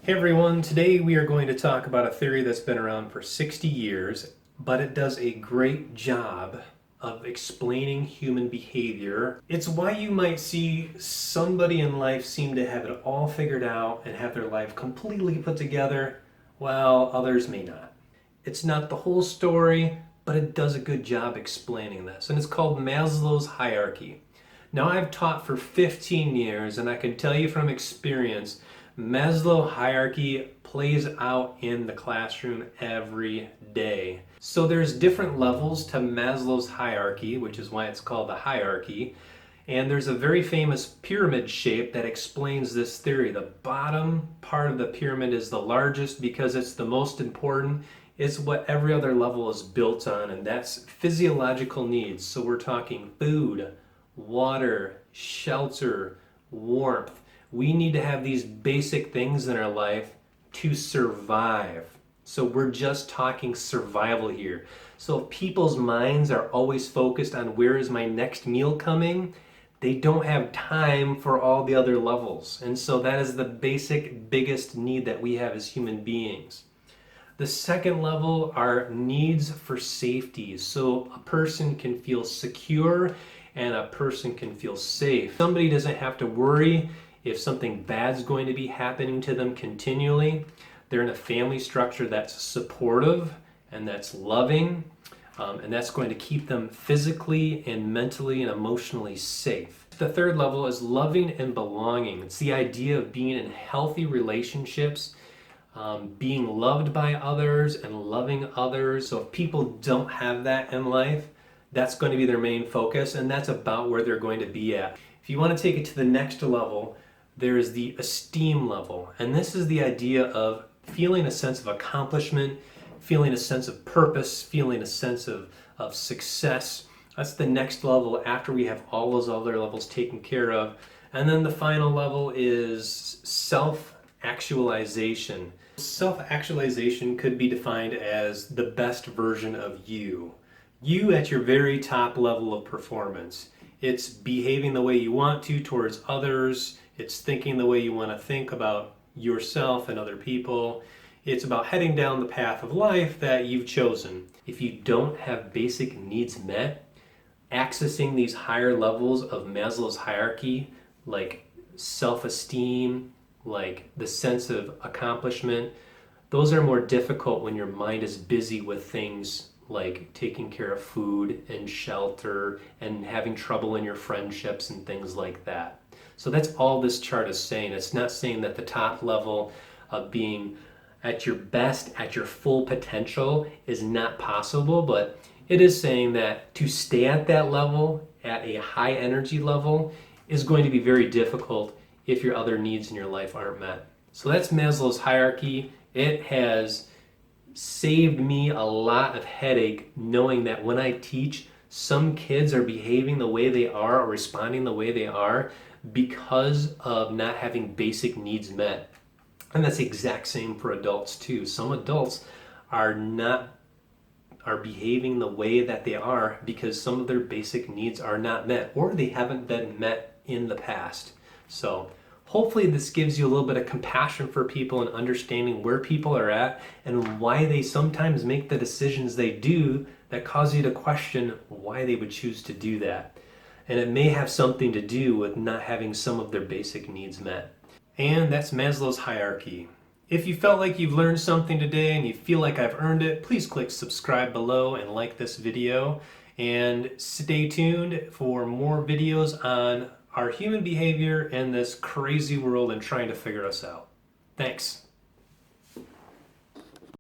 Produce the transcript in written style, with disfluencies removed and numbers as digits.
Hey everyone, today we are going to talk about a theory that's been around for 60 years, but it does a great job of explaining human behavior. It's why you might see somebody in life seem to have it all figured out and have their life completely put together, while others may not. It's not the whole story, but it does a good job explaining this, and it's called Maslow's Hierarchy. Now, I've taught for 15 years, and I can tell you from experience, Maslow hierarchy plays out in the classroom every day. So there's different levels to Maslow's hierarchy, which is why it's called the hierarchy. And there's a very famous pyramid shape that explains this theory. The bottom part of the pyramid is the largest because it's the most important. It's what every other level is built on, and that's physiological needs. So we're talking food, water, shelter, warmth. We need to have these basic things in our life to survive. So we're just talking survival here. So if people's minds are always focused on where is my next meal coming, they don't have time for all the other levels. And so that is the basic, biggest need that we have as human beings. The second level are needs for safety. So a person can feel secure and a person can feel safe. Somebody doesn't have to worry if something bad's going to be happening to them continually. They're in a family structure that's supportive and that's loving, and that's going to keep them physically and mentally and emotionally safe. The third level is loving and belonging. It's the idea of being in healthy relationships, being loved by others and loving others. So if people don't have that in life, that's going to be their main focus, and that's about where they're going to be at. If you want to take it to the next level, there is the esteem level, and this is the idea of feeling a sense of accomplishment, feeling a sense of purpose, feeling a sense of success. That's the next level after we have all those other levels taken care of. And then the final level is self-actualization. Self-actualization could be defined as the best version of you. You at your very top level of performance. It's behaving the way you want to towards others. It's thinking the way you want to think about yourself and other people. It's about heading down the path of life that you've chosen. If you don't have basic needs met, accessing these higher levels of Maslow's hierarchy, like self-esteem, like the sense of accomplishment, those are more difficult when your mind is busy with things like taking care of food and shelter and having trouble in your friendships and things like that. So that's all this chart is saying. It's not saying that the top level of being at your best, at your full potential is not possible, but it is saying that to stay at that level, at a high energy level, is going to be very difficult if your other needs in your life aren't met. So that's Maslow's hierarchy. It has saved me a lot of headache knowing that when I teach, some kids are behaving the way they are or responding the way they are because of not having basic needs met. And that's the exact same for adults too. Some adults are behaving the way that they are because some of their basic needs are not met or they haven't been met in the past. So hopefully this gives you a little bit of compassion for people and understanding where people are at and why they sometimes make the decisions they do that cause you to question why they would choose to do that. And it may have something to do with not having some of their basic needs met. And that's Maslow's hierarchy. If you felt like you've learned something today and you feel like I've earned it, please click subscribe below and like this video. And stay tuned for more videos on our human behavior and this crazy world and trying to figure us out. Thanks.